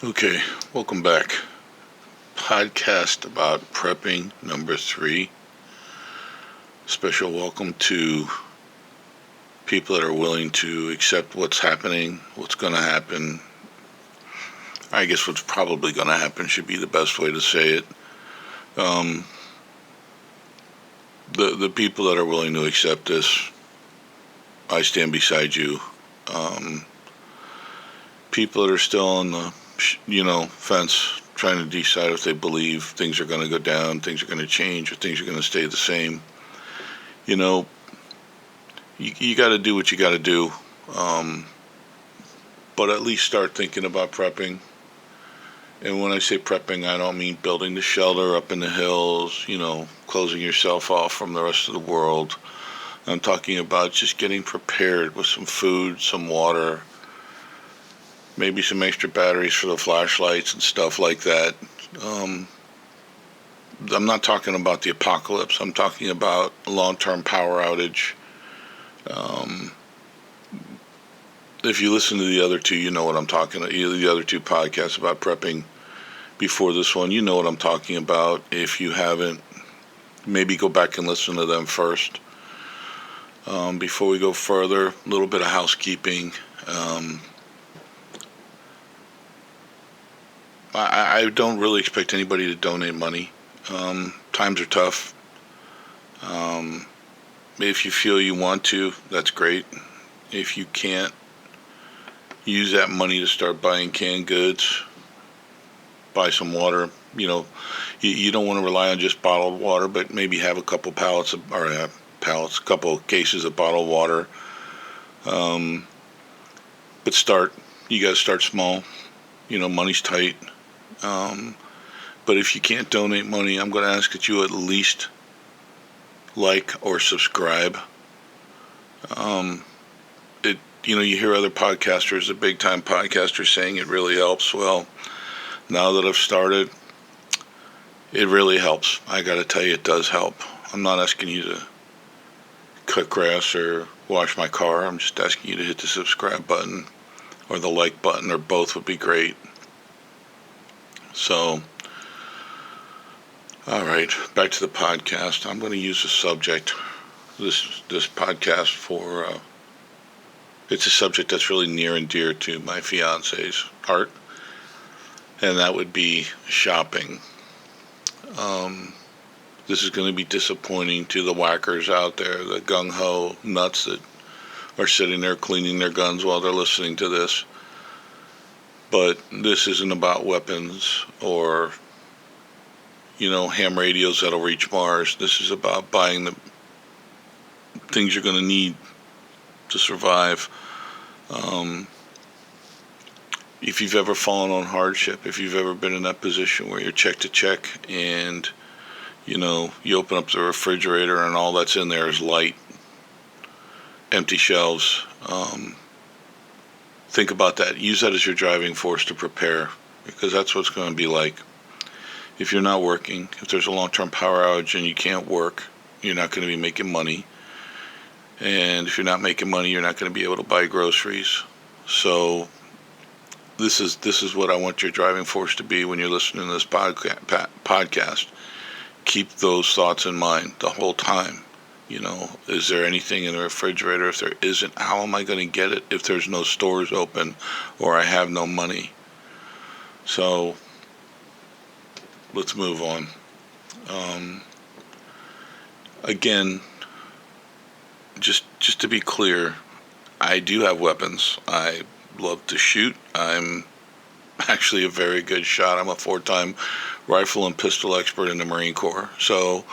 Okay, welcome back. Podcast about prepping number 3. Special welcome to people that are willing to accept what's happening, what's going to happen. I guess what's probably going to happen should be the best way to say it. The people that are willing to accept this, I stand beside you. People that are still on the fence, trying to decide if they believe things are going to go down, things are going to change, or things are going to stay the same. You got to do what you got to do, but at least start thinking about prepping. And when I say prepping, I don't mean building the shelter up in the hills, closing yourself off from the rest of the world. I'm talking about just getting prepared with some food, some water, maybe some extra batteries for the flashlights and stuff like that. I'm not talking about the apocalypse. I'm talking about a long-term power outage. If you listen to the other two, you know what I'm talking about. The other two podcasts about prepping before this one, you know what I'm talking about. If you haven't, maybe go back and listen to them first. Before we go further, a little bit of housekeeping. I don't really expect anybody to donate money. Times are tough. If you feel you want to, that's great. If you can't, use that money to start buying canned goods, buy some water. You don't want to rely on just bottled water, but maybe have a couple a couple cases of bottled water. But you got to start small. Money's tight. But if you can't donate money, I'm going to ask that you at least like or subscribe. You hear other podcasters, the big time podcasters, saying it really helps. Well, now that I've started, it really helps. I got to tell you, it does help. I'm not asking you to cut grass or wash my car. I'm just asking you to hit the subscribe button or the like button, or both would be great. So, all right, back to the podcast. I'm going to use a subject, this podcast for, it's a subject that's really near and dear to my fiance's heart, and that would be shopping. This is going to be disappointing to the whackers out there, the gung-ho nuts that are sitting there cleaning their guns while they're listening to this. But this isn't about weapons or, ham radios that'll reach Mars. This is about buying the things you're going to need to survive. If you've ever fallen on hardship, if you've ever been in that position where you're check to check and, you open up the refrigerator and all that's in there is light, empty shelves, think about that. Use that as your driving force to prepare, because that's what it's going to be like. If you're not working, if there's a long-term power outage and you can't work, you're not going to be making money. And if you're not making money, you're not going to be able to buy groceries. So this is what I want your driving force to be when you're listening to this podcast. Keep those thoughts in mind the whole time. Is there anything in the refrigerator? If there isn't, how am I going to get it if there's no stores open or I have no money? So let's move on. Again, just to be clear, I do have weapons. I love to shoot. I'm actually a very good shot. I'm a 4-time rifle and pistol expert in the Marine Corps. So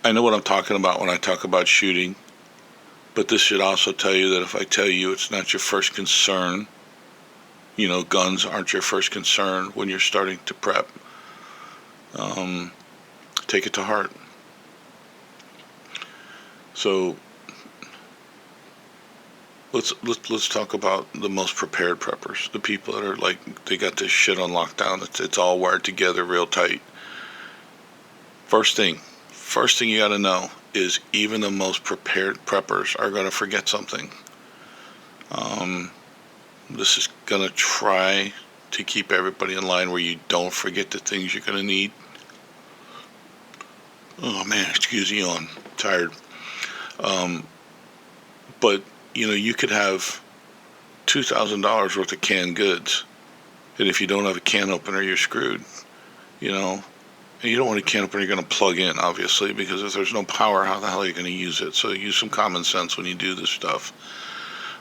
I know what I'm talking about when I talk about shooting, but this should also tell you that if I tell you it's not your first concern, guns aren't your first concern when you're starting to prep, take it to heart. So let's talk about the most prepared preppers, the people that are like, they got this shit on lockdown. It's all wired together real tight. First thing you got to know is even the most prepared preppers are going to forget something. This is going to try to keep everybody in line where you don't forget the things you're going to need. Oh man, excuse me, I'm tired. But you could have $2,000 worth of canned goods, and if you don't have a can opener, you're screwed. And you don't want a can opener you're going to plug in, obviously, because if there's no power, how the hell are you going to use it? So use some common sense when you do this stuff.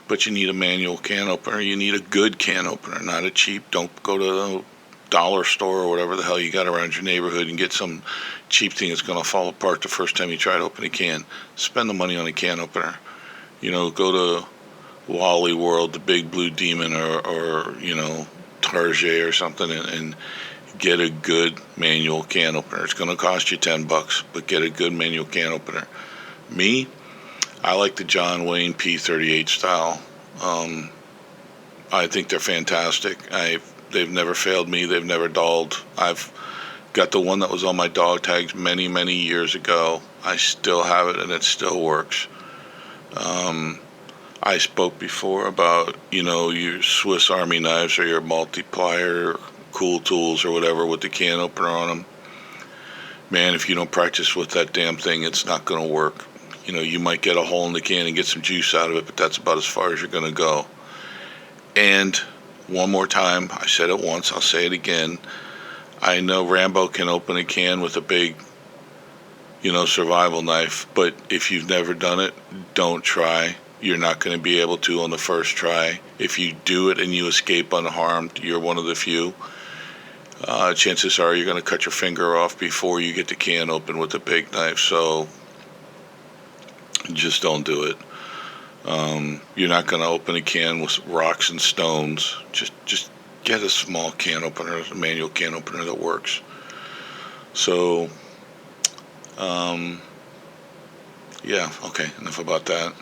But you need a manual can opener. You need a good can opener, not a cheap. Don't go to the dollar store or whatever the hell you got around your neighborhood and get some cheap thing that's going to fall apart the first time you try to open a can. Spend the money on a can opener. Go to Wally World, the Big Blue Demon, or Target or something, and get a good manual can opener. It's going to cost you $10, but get a good manual can opener. Me, I like the John Wayne P38 style. I think they're fantastic. They've never failed me. They've never dulled. I've got the one that was on my dog tags many, many years ago. I still have it, and it still works. I spoke before about, your Swiss Army knives or your multiplier, cool tools or whatever with the can opener on them. Man, if you don't practice with that damn thing, it's not going to work. You might get a hole in the can and get some juice out of it, but that's about as far as you're going to go. And one more time, I said it once, I'll say it again. I know Rambo can open a can with a big, survival knife, but if you've never done it, don't try. You're not going to be able to on the first try. If you do it and you escape unharmed, you're one of the few. Chances are you're going to cut your finger off before you get the can open with a big knife, so just don't do it. You're not going to open a can with rocks and stones. Just get a small can opener, a manual can opener that works. So, yeah, okay, enough about that.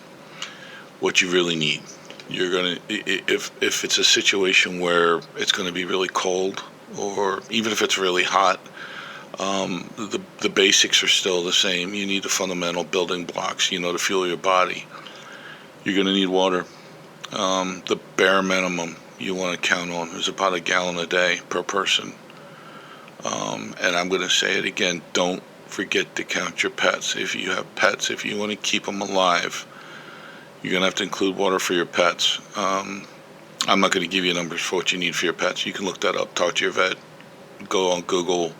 What you really need. You're going to, if it's a situation where it's going to be really cold, or even if it's really hot, the basics are still the same. You need the fundamental building blocks, to fuel your body. You're going to need water. The bare minimum you want to count on is about a gallon a day per person. And I'm going to say it again, don't forget to count your pets. If you have pets, if you want to keep them alive, you're going to have to include water for your pets. I'm not going to give you numbers for what you need for your pets. You can look that up, talk to your vet, go on Google,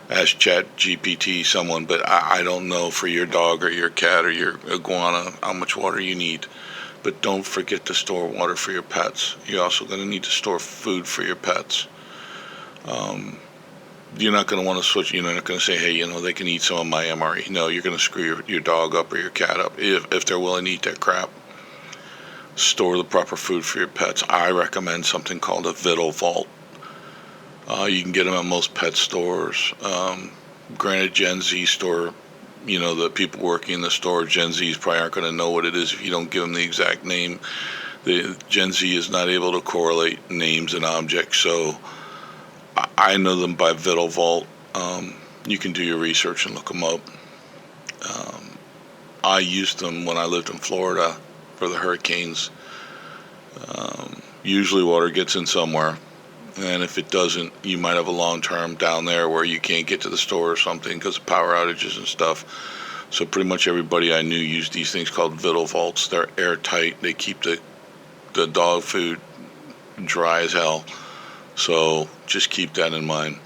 ask ChatGPT someone, but I don't know for your dog or your cat or your iguana how much water you need. But don't forget to store water for your pets. You're also going to need to store food for your pets. You're not going to want to switch. You're not going to say, hey, they can eat some of my MRE. No, you're going to screw your dog up or your cat up if they're willing to eat that crap. Store the proper food for your pets. I recommend something called a Vittle Vault. You can get them at most pet stores. Granted, Gen Z store, the people working in the store, Gen Zs probably aren't going to know what it is if you don't give them the exact name. The Gen Z is not able to correlate names and objects, so I know them by Vittle Vault. You can do your research and look them up. I used them when I lived in Florida for the hurricanes. Usually water gets in somewhere, and if it doesn't, you might have a long term down there where you can't get to the store or something because of power outages and stuff. So pretty much everybody I knew used these things called Vittle Vaults. They're airtight. They keep the dog food dry as hell. So just keep that in mind.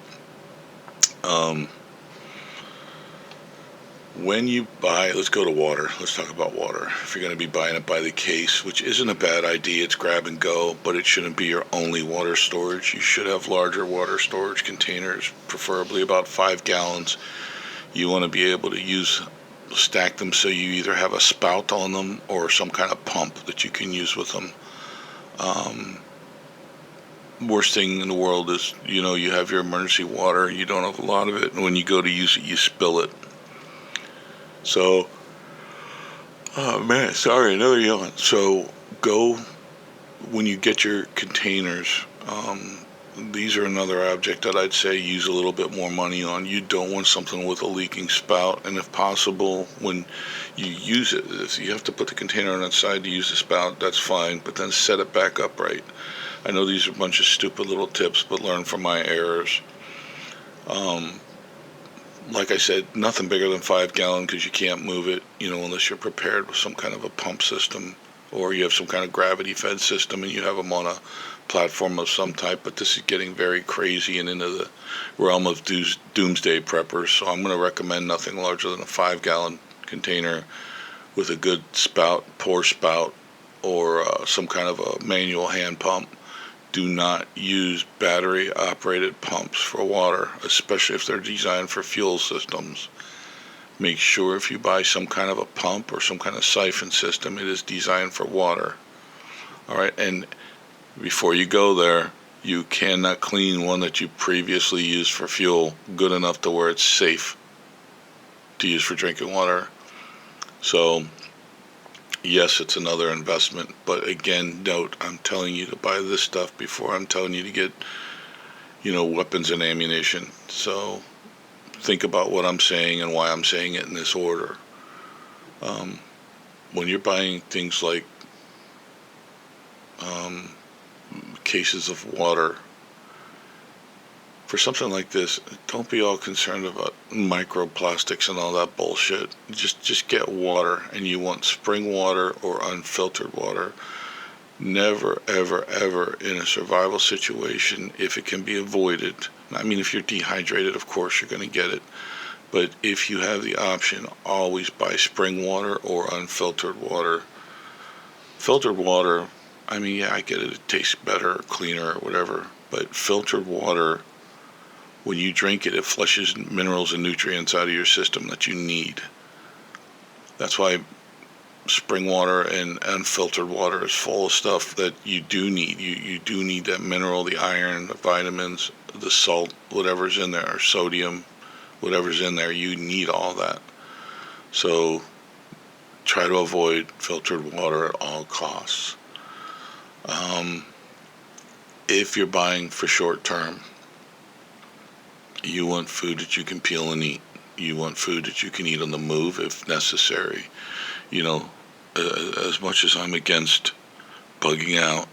When you buy, let's go to water. Let's talk about water. If you're going to be buying it by the case, which isn't a bad idea, it's grab and go, but it shouldn't be your only water storage. You should have larger water storage containers, preferably about 5 gallons. You want to be able to stack them so you either have a spout on them or some kind of pump that you can use with them. Worst thing in the world is, you have your emergency water, you don't have a lot of it, and when you go to use it, you spill it. So, oh man, sorry, another yawn. So, go, when you get your containers, these are another object that I'd say use a little bit more money on. You don't want something with a leaking spout, and if possible, when you use it, if you have to put the container on its side to use the spout, that's fine, but then set it back up right. I know these are a bunch of stupid little tips, but learn from my errors. Um, like I said, nothing bigger than 5 gallon because you can't move it, unless you're prepared with some kind of a pump system or you have some kind of gravity fed system and you have them on a platform of some type. But this is getting very crazy and into the realm of doomsday preppers. So I'm going to recommend nothing larger than a 5 gallon container with a good spout, pour spout, or some kind of a manual hand pump. Do not use battery operated pumps for water, especially if they're designed for fuel systems. Make sure if you buy some kind of a pump or some kind of siphon system, it is designed for water. All right, and before you go there, you cannot clean one that you previously used for fuel good enough to where it's safe to use for drinking water. So yes, it's another investment, but again, note, I'm telling you to buy this stuff before I'm telling you to get, weapons and ammunition. So think about what I'm saying and why I'm saying it in this order. When you're buying things like cases of water, for something like this, don't be all concerned about microplastics and all that bullshit. Just get water, and you want spring water or unfiltered water. Never, ever, ever in a survival situation, if it can be avoided. I mean, if you're dehydrated, of course you're going to get it. But if you have the option, always buy spring water or unfiltered water. Filtered water, I mean, yeah, I get it. It tastes better, or cleaner, or whatever. But filtered water, when you drink it, it flushes minerals and nutrients out of your system that you need. That's why spring water and unfiltered water is full of stuff that you do need. You do need that mineral, the iron, the vitamins, the salt, whatever's in there, or sodium, whatever's in there. You need all that. So try to avoid filtered water at all costs. If you're buying for short term, you want food that you can peel and eat. You want food that you can eat on the move if necessary. As much as I'm against bugging out,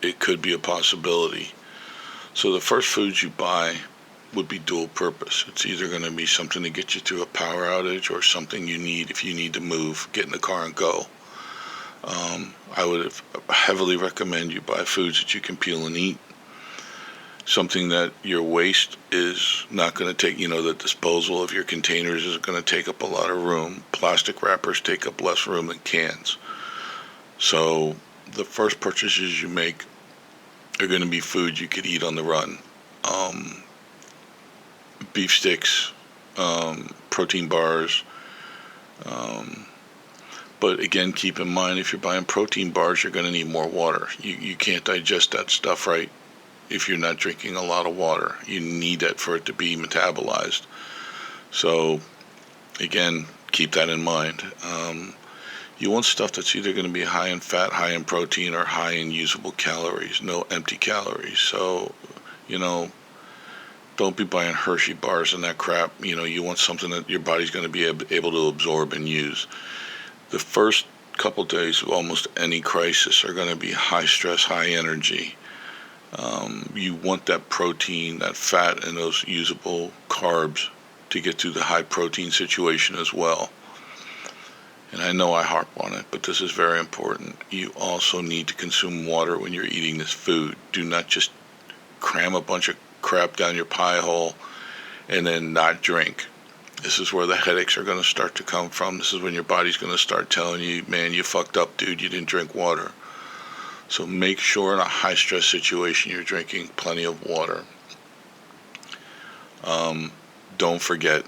it could be a possibility. So the first foods you buy would be dual purpose. It's either going to be something to get you through a power outage or something you need if you need to move, get in the car and go. I would heavily recommend you buy foods that you can peel and eat. Something that your waste is not going to take, the disposal of your containers is going to take up a lot of room. Plastic wrappers take up less room than cans. So the first purchases you make are going to be food you could eat on the run. Beef sticks, protein bars. But again, keep in mind, if you're buying protein bars, you're going to need more water. You can't digest that stuff right if you're not drinking a lot of water. You need that for it to be metabolized. So again, keep that in mind. You want stuff that's either going to be high in fat, high in protein, or high in usable calories, no empty calories. So, don't be buying Hershey bars and that crap. You want something that your body's going to be able to absorb and use. The first couple days of almost any crisis are going to be high stress, high energy. You want that protein, that fat, and those usable carbs to get through the high protein situation as well. And I know I harp on it, but this is very important. You also need to consume water when you're eating this food. Do not just cram a bunch of crap down your pie hole and then not drink. This is where the headaches are going to start to come from. This is when your body's going to start telling you, man, you fucked up, dude, you didn't drink water. So make sure in a high stress situation you're drinking plenty of water. Don't forget,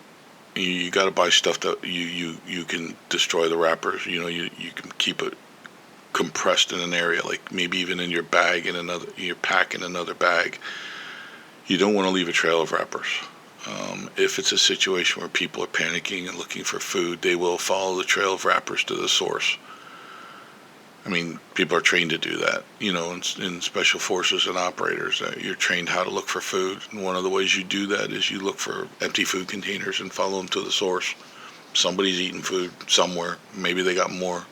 you got to buy stuff that you can destroy the wrappers. You can keep it compressed in an area, like maybe even in your bag, your pack in another bag. You don't want to leave a trail of wrappers. If it's a situation where people are panicking and looking for food, they will follow the trail of wrappers to the source. I mean, people are trained to do that, in special forces and operators. You're trained how to look for food. And one of the ways you do that is you look for empty food containers and follow them to the source. Somebody's eating food somewhere. Maybe they got more.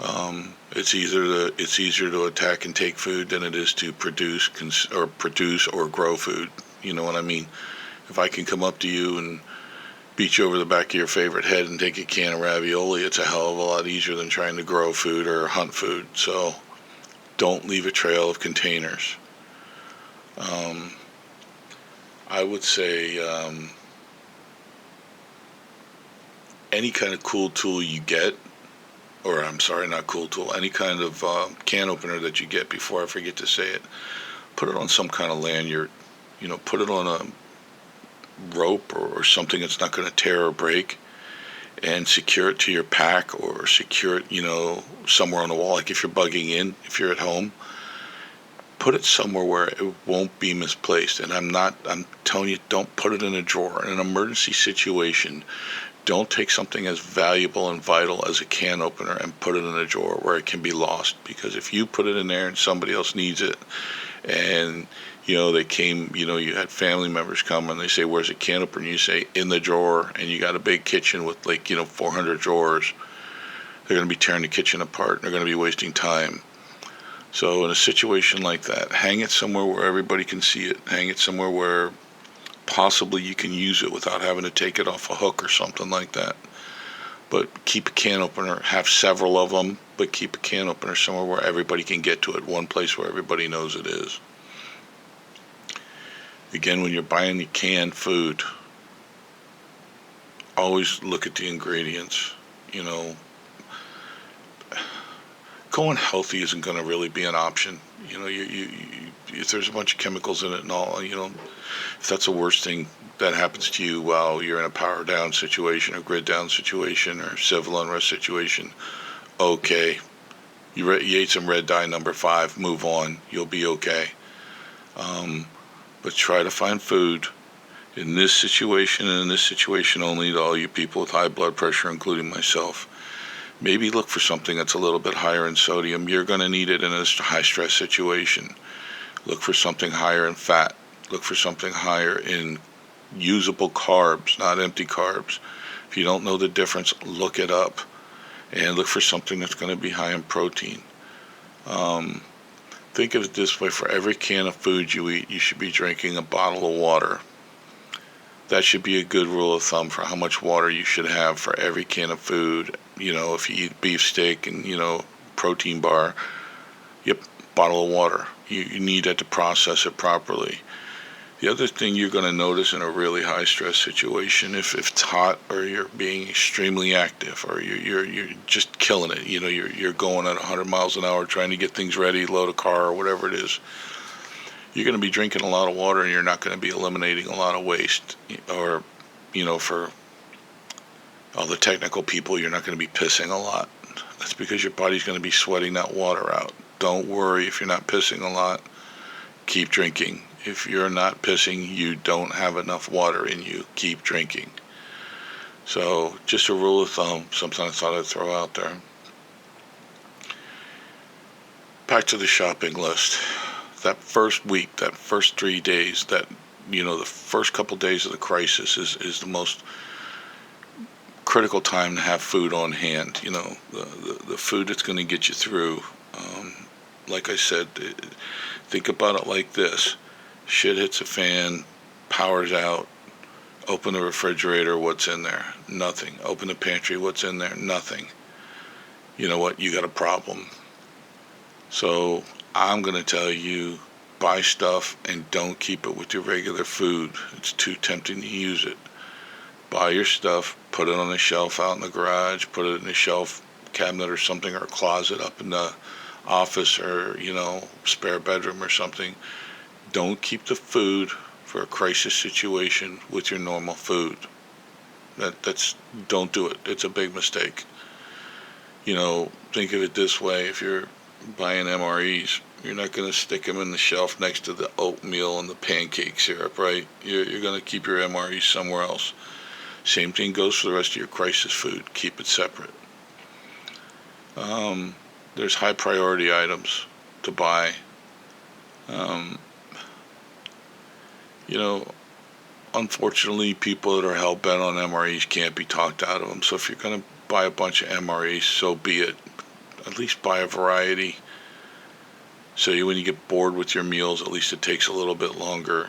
It's easier to attack and take food than it is to produce or grow food. You know what I mean? If I can come up to you and beat you over the back of your favorite head and take a can of ravioli, it's a hell of a lot easier than trying to grow food or hunt food. So don't leave a trail of containers. Um, I would say any kind of cool tool you get, or I'm sorry, not cool tool, any kind of can opener that you get, before I forget to say it, put it on some kind of lanyard. Put it on a rope or something that's not going to tear or break, and secure it to your pack, or secure it, somewhere on the wall. Like if you're bugging in, if you're at home, put it somewhere where it won't be misplaced. And I'm telling you, don't put it in a drawer. In an emergency situation, don't take something as valuable and vital as a can opener and put it in a drawer where it can be lost. Because if you put it in there and somebody else needs it, and they came, you had family members come and they say, "Where's a can opener?" And you say, "In the drawer," and you got a big kitchen with 400 drawers. They're going to be tearing the kitchen apart. They're going to be wasting time. So in a situation like that, hang it somewhere where everybody can see it. Hang it somewhere where possibly you can use it without having to take it off a hook or something like that. But keep a can opener, have several of them, but keep a can opener somewhere where everybody can get to it, one place where everybody knows it is. Again, when you're buying the canned food, always look at the ingredients. Going healthy isn't going to really be an option. If there's a bunch of chemicals in it and all, if that's the worst thing that happens to you while you're in a power down situation or grid down situation or civil unrest situation, okay, you ate some red dye number 5, move on, you'll be okay. But try to find food in this situation, and in this situation only, to all you people with high blood pressure, including myself. Maybe look for something that's a little bit higher in sodium. You're going to need it in a high stress situation. Look for something higher in fat. Look for something higher in usable carbs, not empty carbs. If you don't know the difference, look it up. And look for something that's going to be high in protein. Think of it this way: for every can of food you eat, you should be drinking a bottle of water. That should be a good rule of thumb for how much water you should have for every can of food. If you eat beefsteak and, protein bar, yep, bottle of water. You need that to process it properly. The other thing you're going to notice in a really high stress situation, if it's hot or you're being extremely active or you're just killing it, you're going at 100 miles an hour trying to get things ready, load a car or whatever it is, you're going to be drinking a lot of water, and you're not going to be eliminating a lot of waste. Or, for all the technical people, you're not going to be pissing a lot. That's because your body's going to be sweating that water out. Don't worry if you're not pissing a lot. Keep drinking. If you're not pissing, you don't have enough water in you. Keep drinking. So just a rule of thumb, something I thought I'd throw out there. Back to the shopping list. That first week, that first 3 days, the first couple days of the crisis is the most critical time to have food on hand. The food that's going to get you through. Like I said, think about it like this: shit hits a fan, power's out. Open the refrigerator, what's in there? Nothing. Open the pantry, what's in there? Nothing. You know what? You got a problem. So I'm going to tell you, buy stuff and don't keep it with your regular food. It's too tempting to use it. Buy your stuff, put it on a shelf out in the garage, put it in a shelf cabinet or something, or a closet up in the office, or, spare bedroom or something. Don't keep the food for a crisis situation with your normal food. Don't do it. It's a big mistake. Think of it this way: if you're buying MREs, you're not going to stick them in the shelf next to the oatmeal and the pancake syrup, right? You're going to keep your MREs somewhere else. Same thing goes for the rest of your crisis food. Keep it separate. There's high priority items to buy. Unfortunately, people that are hell-bent on MREs can't be talked out of them. So if you're going to buy a bunch of MREs, so be it. At least buy a variety. So when you get bored with your meals, at least it takes a little bit longer.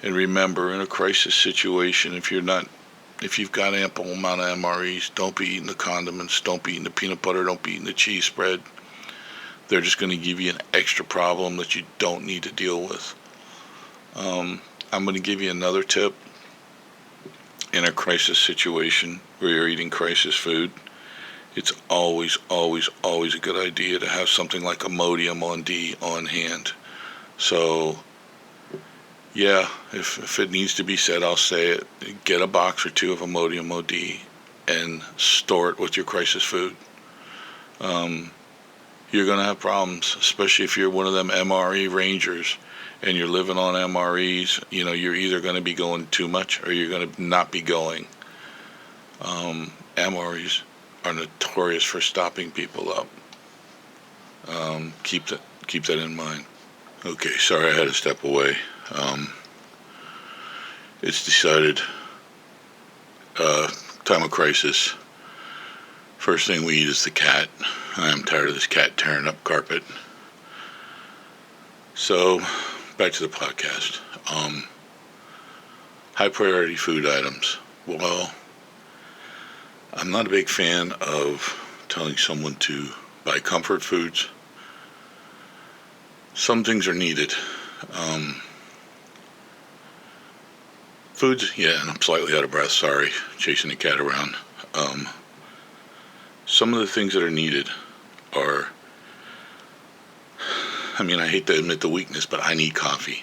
And remember, in a crisis situation, if you've got ample amount of MREs, don't be eating the condiments, don't be eating the peanut butter, don't be eating the cheese spread. They're just going to give you an extra problem that you don't need to deal with. I'm going to give you another tip. In a crisis situation where you're eating crisis food, it's always, always, always a good idea to have something like Imodium on-D on hand. So, yeah, if it needs to be said, I'll say it. Get a box or two of Imodium OD and store it with your crisis food. You're going to have problems, especially if you're one of them MRE rangers and you're living on MREs. You're either going to be going too much or you're going to not be going. MREs are notorious for stopping people up. Keep that in mind. Okay, sorry I had to step away. It's decided, time of crisis, first thing we eat is the cat. I am tired of this cat tearing up carpet. So, back to the podcast. High priority food items. Well, I'm not a big fan of telling someone to buy comfort foods. Some things are needed. Foods, yeah, and I'm slightly out of breath, sorry, chasing the cat around. Some of the things that are needed are, I hate to admit the weakness, but I need coffee.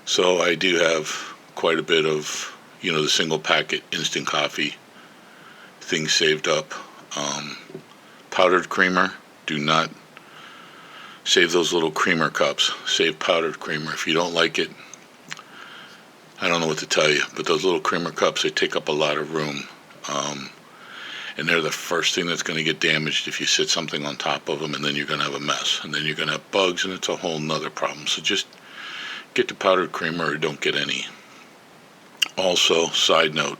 So I do have quite a bit of, the single packet instant coffee things saved up. Powdered creamer, do not save those little creamer cups. Save powdered creamer. If you don't like it, I don't know what to tell you, but those little creamer cups, they take up a lot of room. And they're the first thing that's going to get damaged if you sit something on top of them, and then you're going to have a mess. And then you're going to have bugs, and it's a whole nother problem. So just get the powdered creamer or don't get any. Also, side note,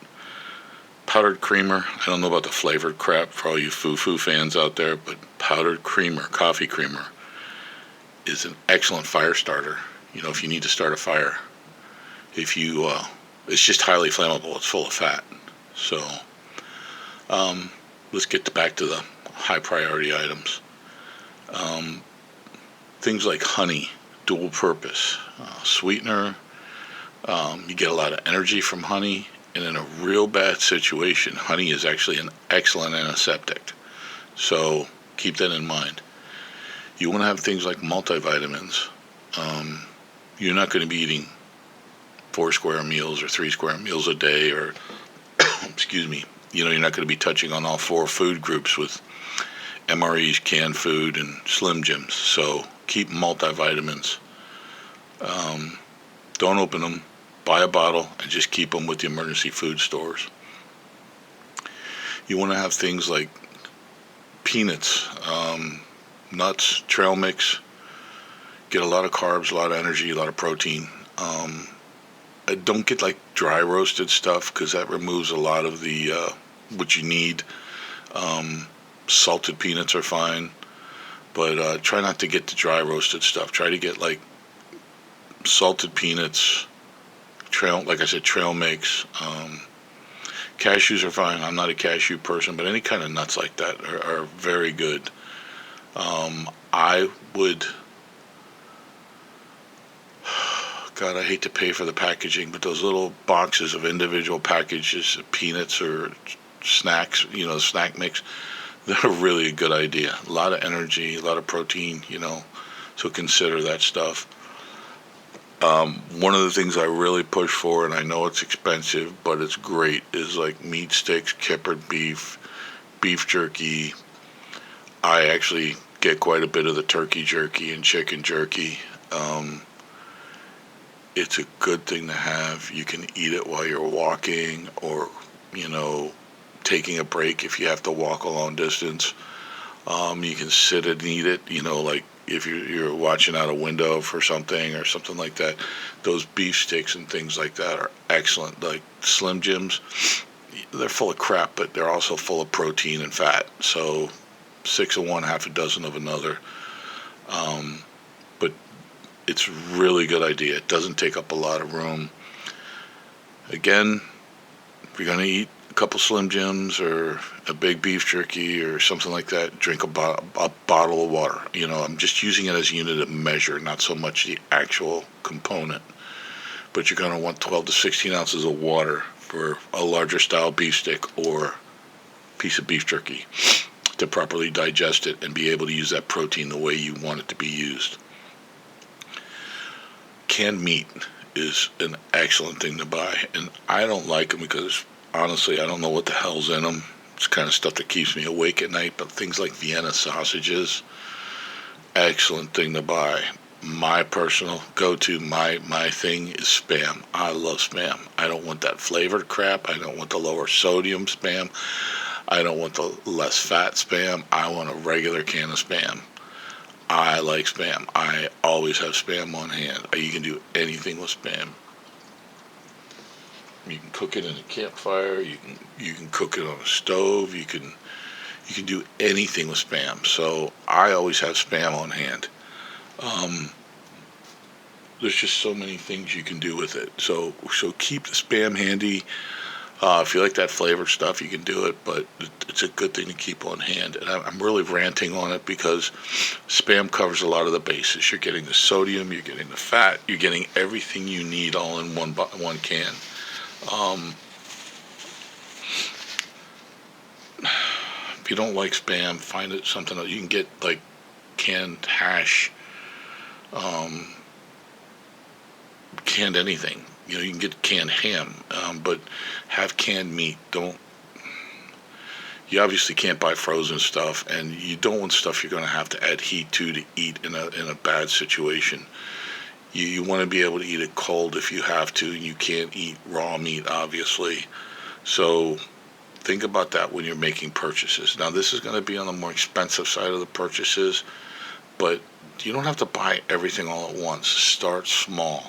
powdered creamer, I don't know about the flavored crap for all you foo-foo fans out there, but powdered creamer, coffee creamer, is an excellent fire starter. If you need to start a fire. It's just highly flammable. It's full of fat. So, let's get back to the high priority items. Things like honey, dual purpose, sweetener. You get a lot of energy from honey, and in a real bad situation, honey is actually an excellent antiseptic. So keep that in mind. You want to have things like multivitamins. You're not going to be eating 4 square meals or 3 square meals a day, or excuse me, you're not going to be touching on all 4 food groups with MREs, canned food, and Slim Jims. So keep multivitamins. Don't open them. Buy a bottle and just keep them with the emergency food stores. You want to have things like peanuts, nuts, trail mix. Get a lot of carbs, a lot of energy, a lot of protein. Don't get like dry roasted stuff, because that removes a lot of the what you need. Salted peanuts are fine, but try not to get the dry roasted stuff. Try to get like salted peanuts, trail mix. Cashews are fine. I'm not a cashew person, but any kind of nuts like that are very good. I would, God, I hate to pay for the packaging, but those little boxes of individual packages of peanuts or snacks, snack mix, they're really a good idea. A lot of energy, a lot of protein, so consider that stuff. One of the things I really push for, and I know it's expensive, but it's great, is like meat sticks, kippered beef, beef jerky. I actually get quite a bit of the turkey jerky and chicken jerky. It's a good thing to have. You can eat it while you're walking, or, taking a break if you have to walk a long distance. You can sit and eat it, like if you're watching out a window for something or something like that. Those beef sticks and things like that are excellent. Like Slim Jims, they're full of crap, but they're also full of protein and fat. So six of one, half a dozen of another. But it's a really good idea. It doesn't take up a lot of room. Again, if you're going to eat a couple Slim Jims or a big beef jerky or something like that, drink a bottle of water. I'm just using it as a unit of measure, not so much the actual component. But you're going to want 12 to 16 ounces of water for a larger style beef stick or piece of beef jerky to properly digest it and be able to use that protein the way you want it to be used. Canned meat is an excellent thing to buy, and I don't like them because honestly I don't know what the hell's in them. It's kind of stuff that keeps me awake at night, but things like Vienna sausages, excellent thing to buy. My personal go-to, my thing is Spam. I love Spam. I don't want that flavored crap. I don't want the lower sodium Spam. I don't want the less fat Spam. I want a regular can of Spam. I like Spam. I always have Spam on hand. You can do anything with Spam. You can cook it in a campfire. You can cook it on a stove. You can do anything with Spam. So I always have Spam on hand. There's just so many things you can do with it. So keep the Spam handy. If you like that flavored stuff, you can do it, but it's a good thing to keep on hand. And I'm really ranting on it because Spam covers a lot of the bases. You're getting the sodium, you're getting the fat, you're getting everything you need all in one can. If you don't like Spam, find it something else. You can get like canned hash, canned anything. You can get canned ham, but have canned meat. You obviously can't buy frozen stuff, and you don't want stuff you're going to have to add heat to eat in a bad situation. You want to be able to eat it cold if you have to, and you can't eat raw meat, obviously. So think about that when you're making purchases. Now, this is going to be on the more expensive side of the purchases, but you don't have to buy everything all at once. Start small.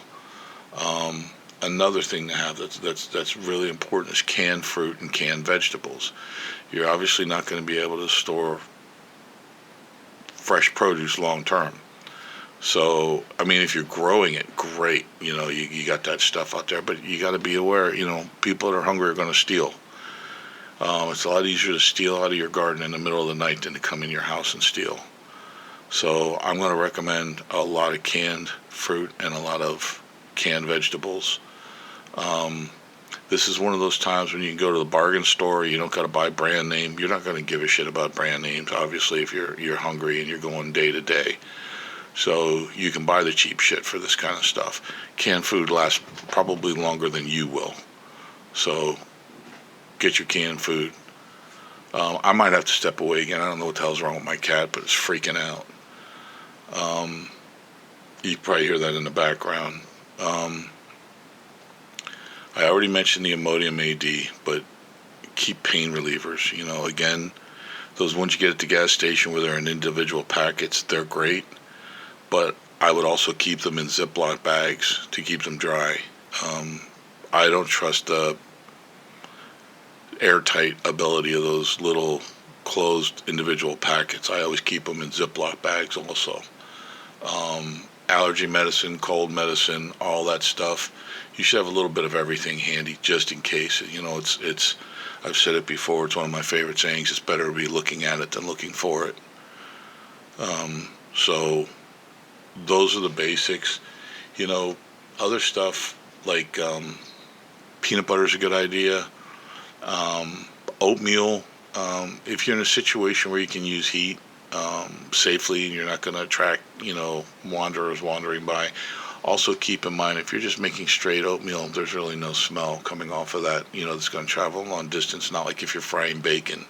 Another thing to have that's really important is canned fruit and canned vegetables. You're obviously not going to be able to store fresh produce long term. So, if you're growing it, great. You got that stuff out there, but you got to be aware, people that are hungry are going to steal. It's a lot easier to steal out of your garden in the middle of the night than to come in your house and steal. So I'm going to recommend a lot of canned fruit and a lot of canned vegetables. This is one of those times when you can go to the bargain store. You don't got to buy brand name. You're not going to give a shit about brand names, obviously, if you're hungry and you're going day to day. So you can buy the cheap shit for this kind of stuff. Canned food lasts probably longer than you will. So get your canned food. I might have to step away again. I don't know what the hell's wrong with my cat, but it's freaking out. You probably hear that in the background. I already mentioned the Imodium AD, but keep pain relievers. Again, those ones you get at the gas station where they're in individual packets, they're great. But I would also keep them in Ziploc bags to keep them dry. I don't trust the airtight ability of those little closed individual packets. I always keep them in Ziploc bags also. Allergy medicine, cold medicine, all that stuff. You should have a little bit of everything handy just in case. It's I've said it before, it's one of my favorite sayings, it's better to be looking at it than looking for it. So those are the basics. Other stuff like peanut butter is a good idea. Oatmeal, if you're in a situation where you can use heat safely and you're not going to attract, wanderers wandering by. Also keep in mind, if you're just making straight oatmeal, there's really no smell coming off of that, that's going to travel a long distance, not like if you're frying bacon.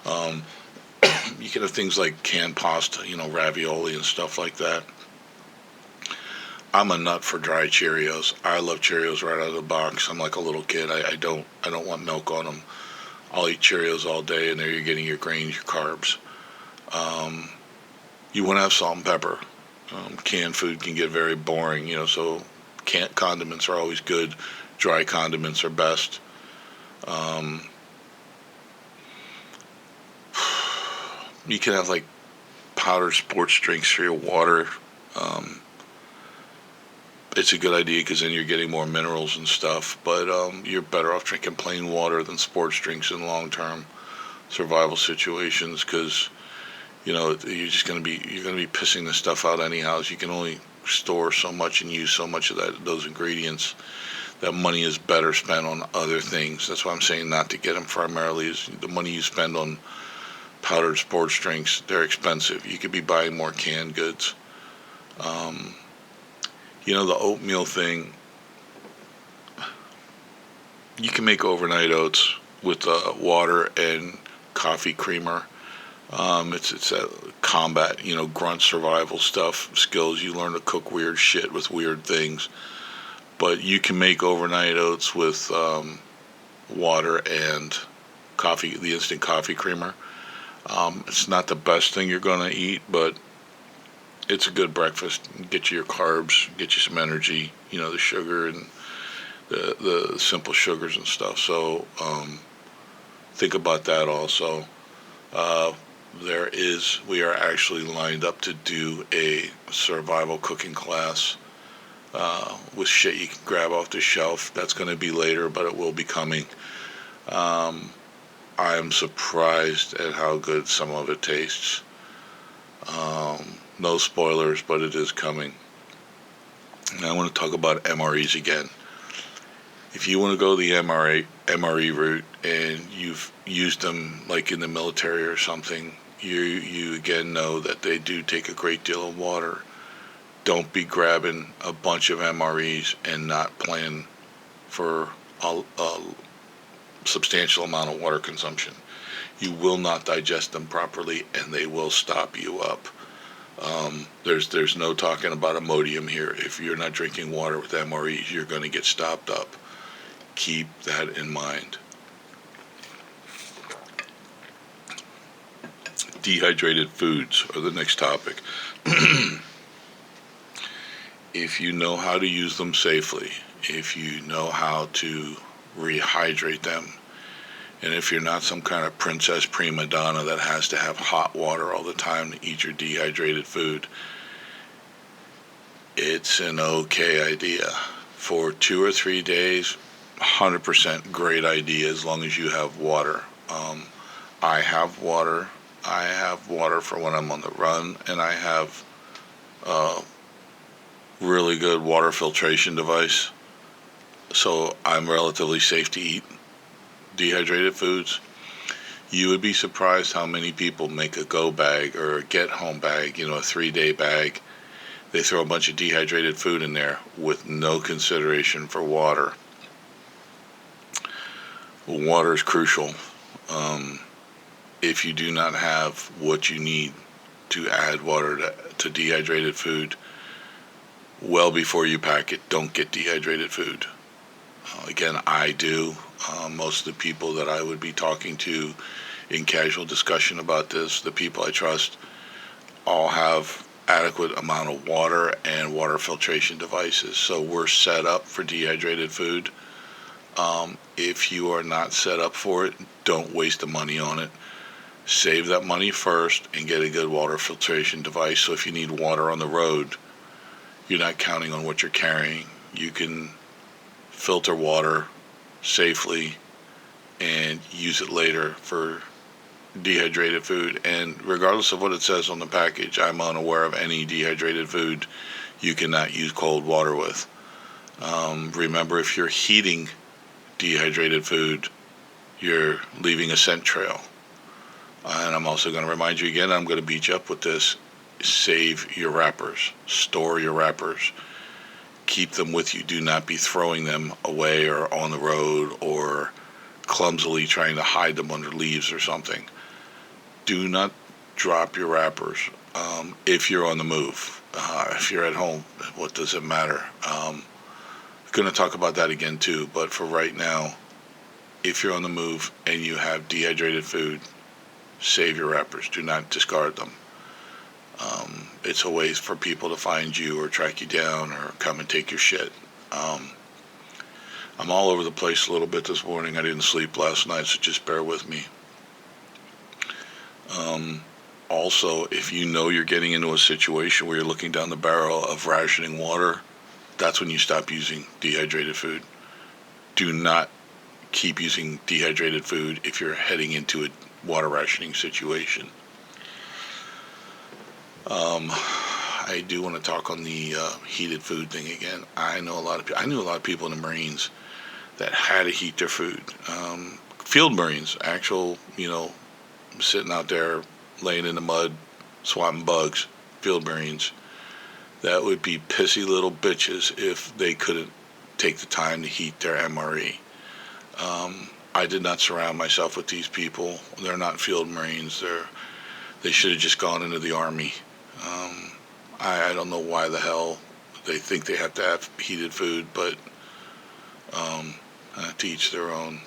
You can have things like canned pasta, ravioli and stuff like that. I'm a nut for dry Cheerios. I love Cheerios right out of the box. I'm like a little kid. I don't want milk on them. I'll eat Cheerios all day, and there you're getting your grains, your carbs. You want to have salt and pepper. Canned food can get very boring, so canned condiments are always good. Dry condiments are best. You can have like powdered sports drinks for your water. Um, it's a good idea because then you're getting more minerals and stuff. But you're better off drinking plain water than sports drinks in long-term survival situations because you're gonna be pissing this stuff out anyhow. You can only store so much and use so much of those ingredients. That money is better spent on other things. That's why I'm saying not to get them primarily. Is the money you spend on powdered sports drinks, they're expensive. You could be buying more canned goods. Um, the oatmeal thing, you can make overnight oats with water and coffee creamer. It's a combat, grunt survival stuff, skills. You learn to cook weird shit with weird things. But you can make overnight oats with water and coffee, the instant coffee creamer. It's not the best thing you're going to eat, but it's a good breakfast. Get you your carbs, get you some energy, the sugar and the simple sugars and stuff. So think about that also. Uh, we are actually lined up to do a survival cooking class with shit you can grab off the shelf. That's going to be later, but it will be coming. Um, I am surprised at how good some of it tastes. No spoilers, but it is coming. And I want to talk about MREs again. If you want to go the MRE route and you've used them like in the military or something, you again know that they do take a great deal of water. Don't be grabbing a bunch of MREs and not plan for a substantial amount of water consumption. You will not digest them properly and they will stop you up. There's no talking about Imodium here. If you're not drinking water with MREs, you're going to get stopped up. Keep that in mind. Dehydrated foods are the next topic. If you know how to use them safely, if you know how to rehydrate them, and if you're not some kind of princess prima donna that has to have hot water all the time to eat your dehydrated food, it's an okay idea. For 2 or 3 days, 100% great idea as long as you have water. I have water. I have water for when I'm on the run, and I have a really good water filtration device. So I'm relatively safe to eat dehydrated foods. You would be surprised how many people make a go bag or a get home bag, a 3-day bag. They throw a bunch of dehydrated food in there with no consideration for water. Water is crucial. If you do not have what you need to add water to dehydrated food, well before you pack it, don't get dehydrated food. Again, I do. Most of the people that I would be talking to in casual discussion about this, the people I trust, all have adequate amount of water and water filtration devices. So we're set up for dehydrated food. If you are not set up for it, don't waste the money on it. Save that money first and get a good water filtration device. So if you need water on the road, you're not counting on what you're carrying. You can filter water safely and use it later for dehydrated food. And regardless of what it says on the package, I'm unaware of any dehydrated food you cannot use cold water with. Remember, if you're heating dehydrated food, you're leaving a scent trail. And I'm also going to remind you again, I'm going to beat you up with this. Save your wrappers. Store your wrappers. Keep them with you. Do not be throwing them away or on the road or clumsily trying to hide them under leaves or something. Do not drop your wrappers if you're on the move. If you're at home, what does it matter? Going to talk about that again too, but for right now, if you're on the move and you have dehydrated food, save your wrappers. Do not discard them. It's a way for people to find you or track you down or come and take your shit. I'm all over the place a little bit this morning. I didn't sleep last night, so just bear with me. Also, if you know you're getting into a situation where you're looking down the barrel of rationing water, that's when you stop using dehydrated food. Do not keep using dehydrated food if you're heading into a water rationing situation. I do want to talk on the heated food thing again. I knew a lot of people in the Marines that had to heat their food. Field Marines, actual, sitting out there laying in the mud, swatting bugs, field Marines, that would be pissy little bitches if they couldn't take the time to heat their MRE. I did not surround myself with these people. They're not field Marines. They should have just gone into the Army. I don't know why the hell they think they have to have heated food, but to each their own.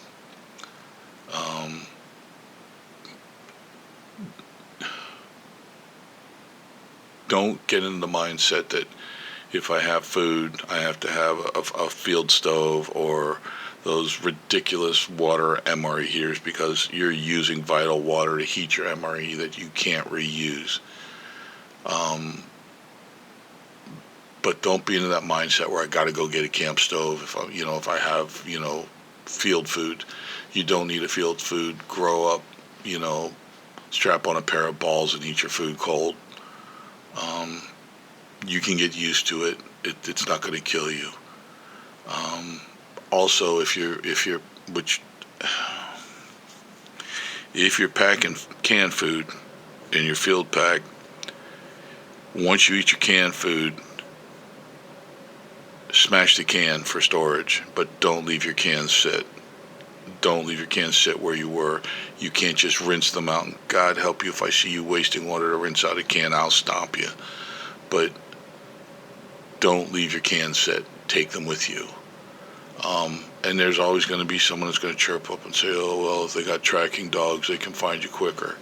Don't get in the mindset that if I have food, I have to have a field stove or those ridiculous water MRE heaters because you're using vital water to heat your MRE that you can't reuse. But don't be in that mindset where I got to go get a camp stove if I have field food. You don't need a field food. Grow up, strap on a pair of balls and eat your food cold. You can get used to it. It's not going to kill you. Also, if you're packing canned food in your field pack, once you eat your canned food, smash the can for storage, but don't leave your cans sit. Don't leave your cans sit where you were. You can't just rinse them out. And God help you if I see you wasting water to rinse out a can, I'll stomp you. But don't leave your cans sit. Take them with you. And there's always going to be someone that's going to chirp up and say, oh, well, if they got tracking dogs, they can find you quicker.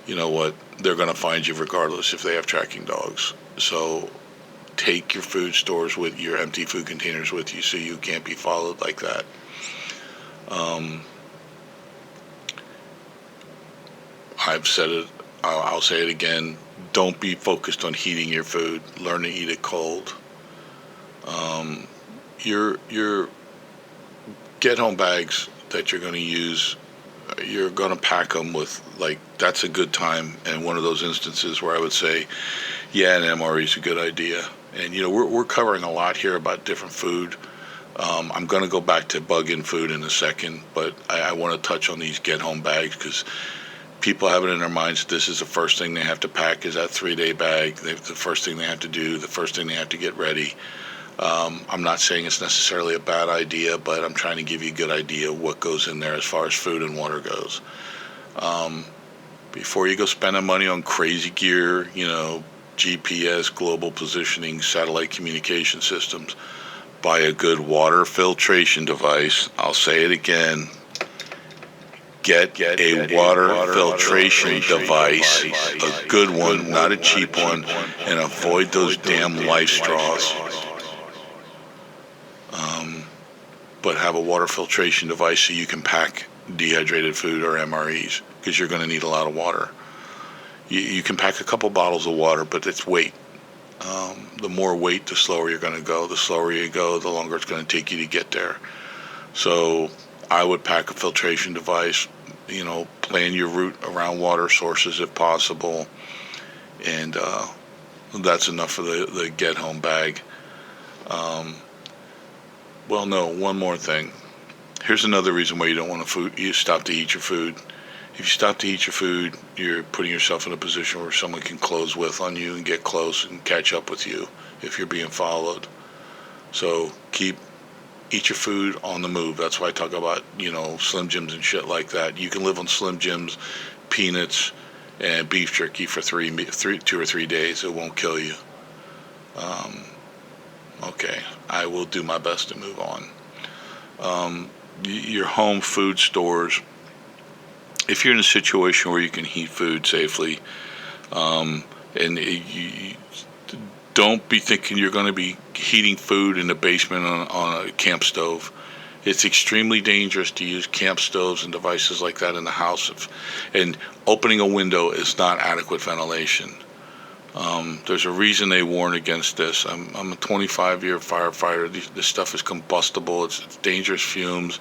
You know what? They're going to find you regardless if they have tracking dogs. So take your food stores with your empty food containers with you so you can't be followed like that. I've said it, I'll say it again. Don't be focused on heating your food. Learn to eat it cold. Your get-home bags that you're going to use, you're going to pack them with, that's a good time. And one of those instances where I would say, yeah, an MRE is a good idea. And, we're covering a lot here about different food. I'm going to go back to bug-in food in a second, but I want to touch on these get-home bags because people have it in their minds that this is the first thing they have to pack is that 3-day bag. The first thing they have to do, the first thing they have to get ready. I'm not saying it's necessarily a bad idea, but I'm trying to give you a good idea of what goes in there as far as food and water goes. Before you go spending money on crazy gear, GPS, global positioning, satellite communication systems, buy a good water filtration device. I'll say it again. Get a water filtration device, a good one, not a cheap one, and avoid those damn life straws. But have a water filtration device so you can pack dehydrated food or MREs because you're going to need a lot of water. You can pack a couple bottles of water, but it's weight. The more weight, the slower you're going to go. The slower you go, the longer it's going to take you to get there. So I would pack a filtration device, plan your route around water sources if possible. And that's enough for the get-home bag. Well, no, one more thing. Here's another reason why you don't want you stop to eat your food. If you stop to eat your food, you're putting yourself in a position where someone can close with on you and get close and catch up with you if you're being followed. So eat your food on the move. That's why I talk about, Slim Jims and shit like that. You can live on Slim Jims, peanuts, and beef jerky for 2 or 3 days. It won't kill you. Okay, I will do my best to move on. Your home food stores, if you're in a situation where you can heat food safely, and you don't be thinking you're going to be heating food in the basement on a camp stove. It's extremely dangerous to use camp stoves and devices like that in the house. And opening a window is not adequate ventilation. There's a reason they warn against this. I'm a 25-year firefighter. This stuff is combustible. It's dangerous fumes.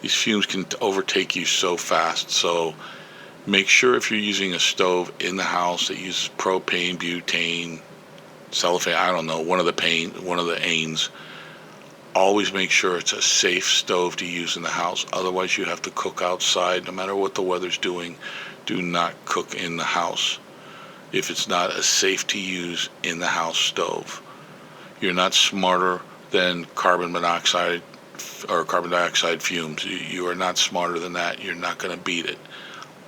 These fumes can overtake you so fast. So make sure if you're using a stove in the house that uses propane, butane, cellophane, I don't know, one of the anes, always make sure it's a safe stove to use in the house. Otherwise, you have to cook outside. No matter what the weather's doing, do not cook in the house if it's not a safe to use in the house stove. You're not smarter than carbon monoxide or carbon dioxide fumes. You are not smarter than that. You're not going to beat it.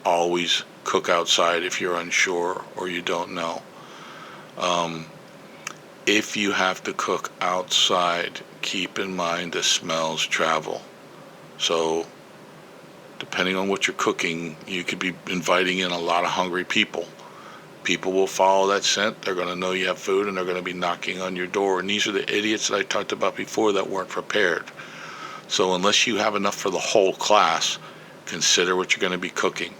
Always cook outside if you're unsure or you don't know. If you have to cook outside, keep in mind the smells travel. So depending on what you're cooking, you could be inviting in a lot of hungry people. People will follow that scent. They're going to know you have food, and they're going to be knocking on your door. And these are the idiots that I talked about before that weren't prepared. So unless you have enough for the whole class, consider what you're going to be cooking.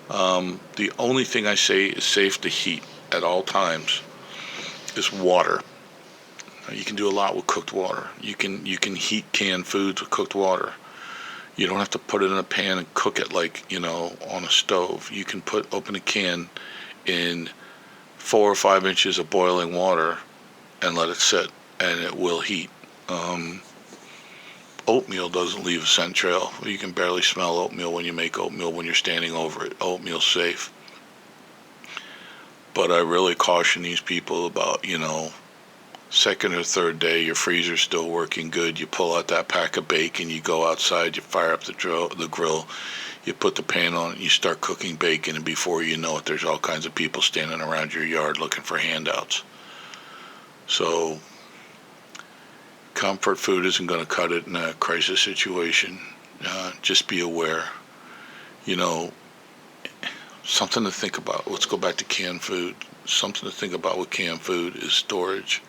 The only thing I say is safe to heat at all times is water. You can do a lot with cooked water. You can heat canned foods with cooked water. You don't have to put it in a pan and cook it like, on a stove. You can open a can in 4 or 5 inches of boiling water and let it sit, and it will heat. Oatmeal doesn't leave a scent trail. You can barely smell oatmeal when you make oatmeal when you're standing over it. Oatmeal's safe. But I really caution these people about, second or third day, your freezer's still working good. You pull out that pack of bacon, you go outside, you fire up the grill, you put the pan on, you start cooking bacon, and before you know it, there's all kinds of people standing around your yard looking for handouts. So comfort food isn't going to cut it in a crisis situation. Just be aware. Something to think about. Let's go back to canned food. Something to think about with canned food is storage.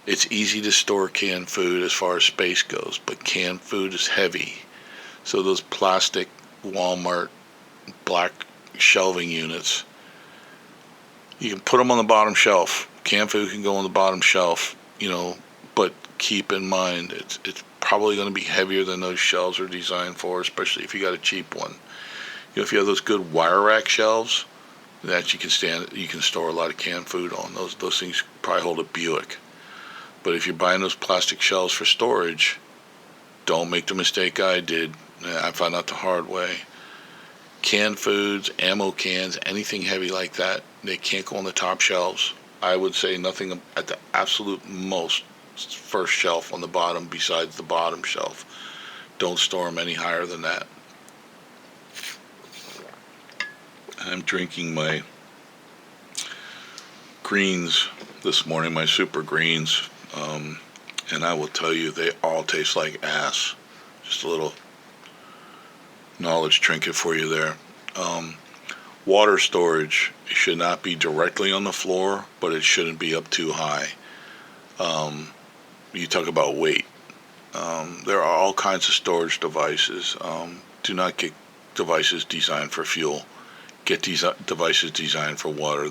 It's easy to store canned food as far as space goes, but canned food is heavy. So those plastic Walmart black shelving units, you can put them on the bottom shelf. Canned food can go on the bottom shelf, but keep in mind it's probably going to be heavier than those shelves are designed for, especially if you got a cheap one. If you have those good wire rack shelves that you can store a lot of canned food on. Those things probably hold a Buick. But if you're buying those plastic shelves for storage, don't make the mistake I did. I found out the hard way. Canned foods, ammo cans, anything heavy like that, they can't go on the top shelves. I would say nothing at the absolute most first shelf on the bottom besides the bottom shelf. Don't store them any higher than that. I'm drinking my greens this morning, my super greens, and I will tell you they all taste like ass. Just a little knowledge trinket for you there. Water storage should not be directly on the floor, but it shouldn't be up too high. You talk about weight. There are all kinds of storage devices. Do not get devices designed for fuel. Get these devices designed for water.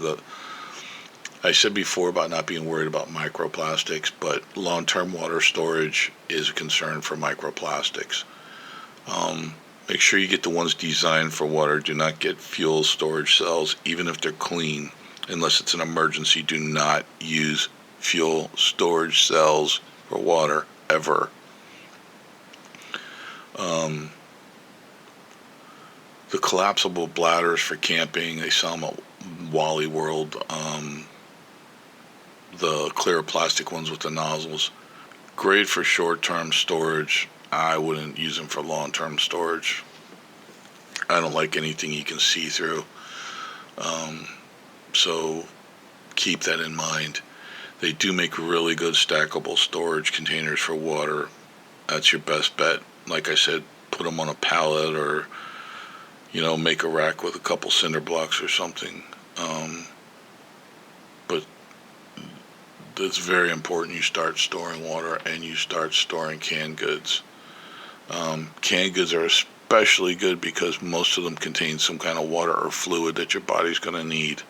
I said before about not being worried about microplastics, but long-term water storage is a concern for microplastics. Make sure you get the ones designed for water. Do not get fuel storage cells, even if they're clean. Unless it's an emergency, do not use fuel storage cells for water, ever. The collapsible bladders for camping, they sell them at Wally World. The clear plastic ones with the nozzles, great for short-term storage. I wouldn't use them for long-term storage. I don't like anything you can see through. So keep that in mind. They do make really good stackable storage containers for water. That's your best bet. Like I said, put them on a pallet or make a rack with a couple cinder blocks or something. But it's very important you start storing water and you start storing canned goods. Canned goods are especially good because most of them contain some kind of water or fluid that your body's going to need.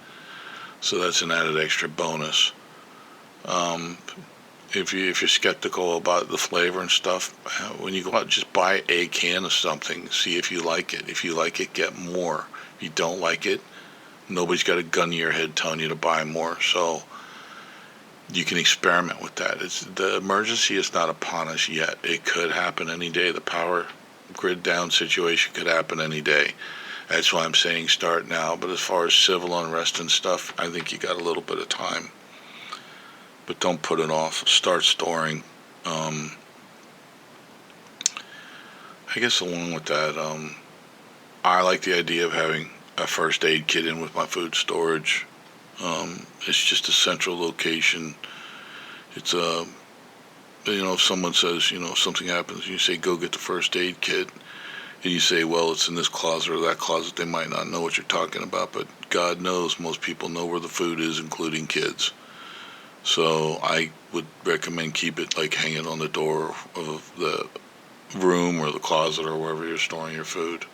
So that's an added extra bonus. If you're skeptical about the flavor and stuff, when you go out, just buy a can of something. See if you like it. If you like it, get more. If you don't like it, nobody's got a gun to your head telling you to buy more. So you can experiment with that. The emergency is not upon us yet. It could happen any day. The power grid down situation could happen any day. That's why I'm saying start now. But as far as civil unrest and stuff, I think you got a little bit of time. But don't put it off. Start storing. I guess along with that, I like the idea of having a first aid kit in with my food storage. It's just a central location. It's if someone says, if something happens, you say, go get the first aid kit. And you say, well, it's in this closet or that closet. They might not know what you're talking about, but God knows most people know where the food is, including kids. So I would recommend keep it like hanging on the door of the room or the closet or wherever you're storing your food.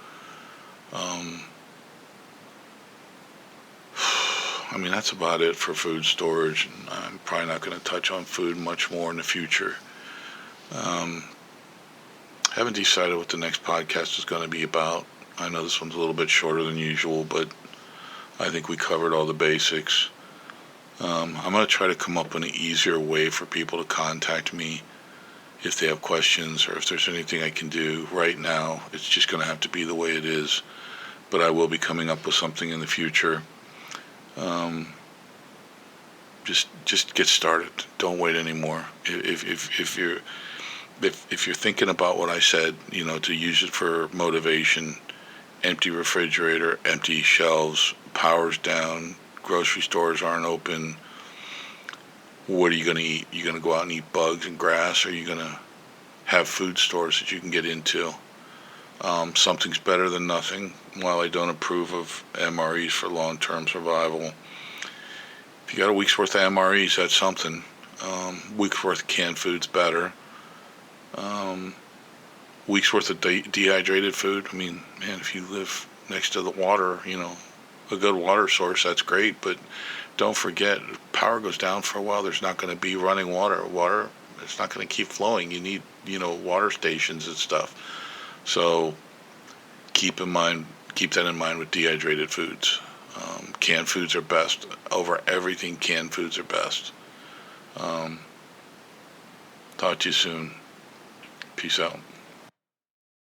That's about it for food storage. And I'm probably not going to touch on food much more in the future. Haven't decided what the next podcast is going to be about. I know this one's a little bit shorter than usual, but I think we covered all the basics. I'm going to try to come up with an easier way for people to contact me if they have questions or if there's anything I can do. Right now, it's just going to have to be the way it is. But I will be coming up with something in the future. Just get started. Don't wait anymore. If you're thinking about what I said, to use it for motivation, empty refrigerator, empty shelves, power's down, grocery stores aren't open, what are you going to eat? You going to go out and eat bugs and grass, or are you going to have food stores that you can get into? Something's better than nothing. While I don't approve of MREs for long-term survival, if you got a week's worth of MREs, that's something. Week's worth of canned food's better. Week's worth of dehydrated food. If you live next to the water, a good water source, that's great. But don't forget, if power goes down for a while, there's not going to be running water. Water, it's not going to keep flowing. You need, water stations and stuff. So keep that in mind with dehydrated foods. Canned foods are best. Over everything, canned foods are best. Talk to you soon. Peace out.